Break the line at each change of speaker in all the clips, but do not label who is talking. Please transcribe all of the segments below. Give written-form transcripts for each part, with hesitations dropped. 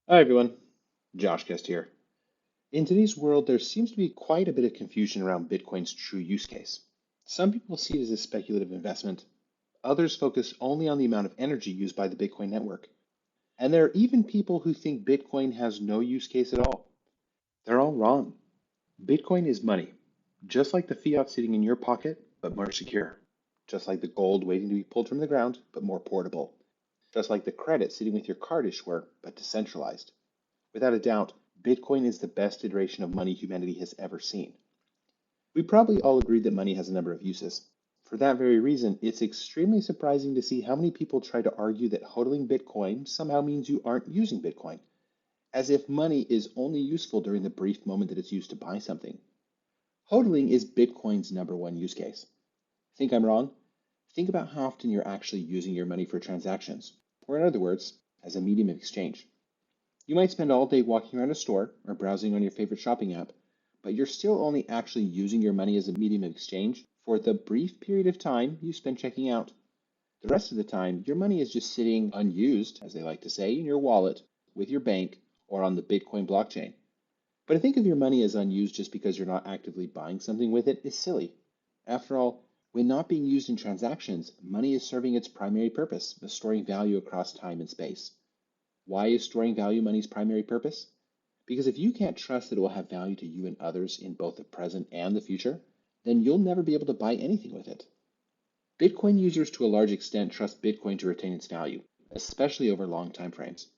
Hi everyone, Josh Guest here. In today's world, there seems to be quite a bit of confusion around Bitcoin's true use case. Some people see it as a speculative investment, others focus only on the amount of energy used by the Bitcoin network. And there are even people who think Bitcoin has no use case at all. They're all wrong. Bitcoin is money, just like the fiat sitting in your pocket, but more secure. Just like the gold waiting to be pulled from the ground, but more portable. Just like the credit sitting with your card issuer, but decentralized. Without a doubt, Bitcoin is the best iteration of money humanity has ever seen. We probably all agree that money has a number of uses. For that very reason, it's extremely surprising to see how many people try to argue that hodling Bitcoin somehow means you aren't using Bitcoin, as if money is only useful during the brief moment that it's used to buy something. Hodling is Bitcoin's number one use case. Think I'm wrong? Think about how often you're actually using your money for transactions, or in other words, as a medium of exchange. You might spend all day walking around a store or browsing on your favorite shopping app, but you're still only actually using your money as a medium of exchange for the brief period of time you spend checking out. The rest of the time, your money is just sitting unused, as they like to say, in your wallet, with your bank, or on the Bitcoin blockchain. But to think of your money as unused just because you're not actively buying something with it is silly. After all, when not being used in transactions, money is serving its primary purpose of storing value across time and space. Why is storing value money's primary purpose? Because if you can't trust that it will have value to you and others in both the present and the future, then you'll never be able to buy anything with it. Bitcoin users to a large extent trust Bitcoin to retain its value, especially over long time frames.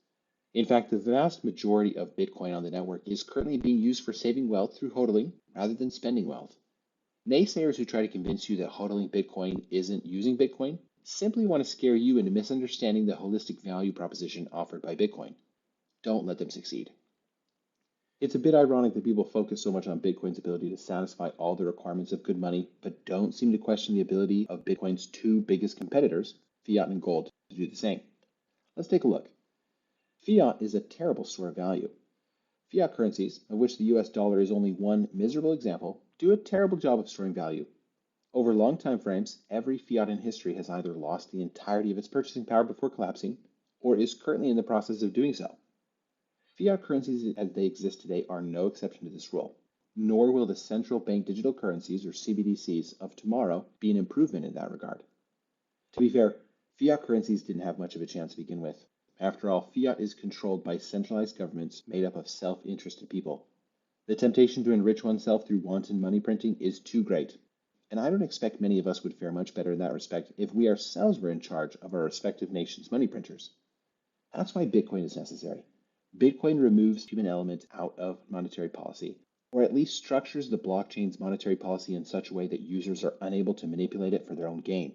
In fact, the vast majority of Bitcoin on the network is currently being used for saving wealth through hodling rather than spending wealth. Naysayers who try to convince you that hodling Bitcoin isn't using Bitcoin simply want to scare you into misunderstanding the holistic value proposition offered by Bitcoin. Don't let them succeed. It's a bit ironic that people focus so much on Bitcoin's ability to satisfy all the requirements of good money, but don't seem to question the ability of Bitcoin's two biggest competitors, fiat and gold, to do the same. Let's take a look. Fiat is a terrible store of value. Fiat currencies, of which the US dollar is only one miserable example, do a terrible job of storing value. Over long time frames, every fiat in history has either lost the entirety of its purchasing power before collapsing, or is currently in the process of doing so. Fiat currencies as they exist today are no exception to this rule, nor will the central bank digital currencies, or CBDCs, of tomorrow be an improvement in that regard. To be fair, fiat currencies didn't have much of a chance to begin with. After all, fiat is controlled by centralized governments made up of self-interested people. The temptation to enrich oneself through wanton money printing is too great, and I don't expect many of us would fare much better in that respect if we ourselves were in charge of our respective nations' money printers. That's why Bitcoin is necessary. Bitcoin removes human element out of monetary policy, or at least structures the blockchain's monetary policy in such a way that users are unable to manipulate it for their own gain.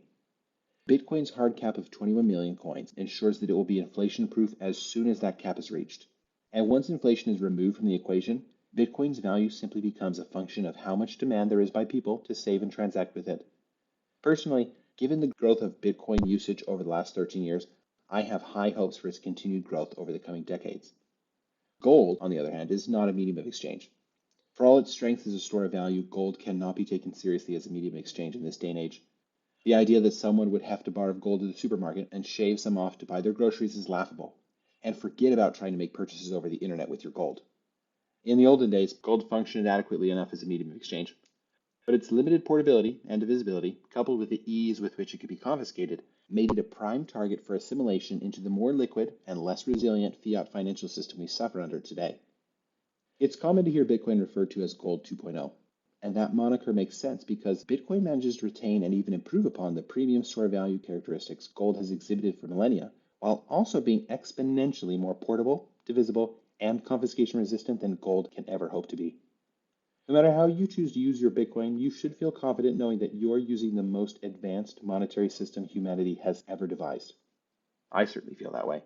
Bitcoin's hard cap of 21 million coins ensures that it will be inflation proof as soon as that cap is reached. And once inflation is removed from the equation, Bitcoin's value simply becomes a function of how much demand there is by people to save and transact with it. Personally, given the growth of Bitcoin usage over the last 13 years, I have high hopes for its continued growth over the coming decades. Gold, on the other hand, is not a medium of exchange. For all its strength as a store of value, gold cannot be taken seriously as a medium of exchange in this day and age. The idea that someone would have to borrow gold at the supermarket and shave some off to buy their groceries is laughable. And forget about trying to make purchases over the internet with your gold. In the olden days, gold functioned adequately enough as a medium of exchange, but its limited portability and divisibility, coupled with the ease with which it could be confiscated, made it a prime target for assimilation into the more liquid and less resilient fiat financial system we suffer under today. It's common to hear Bitcoin referred to as Gold 2.0, and that moniker makes sense because Bitcoin manages to retain and even improve upon the premium store value characteristics gold has exhibited for millennia, while also being exponentially more portable, divisible, and confiscation resistant than gold can ever hope to be. No matter how you choose to use your Bitcoin, you should feel confident knowing that you're using the most advanced monetary system humanity has ever devised. I certainly feel that way.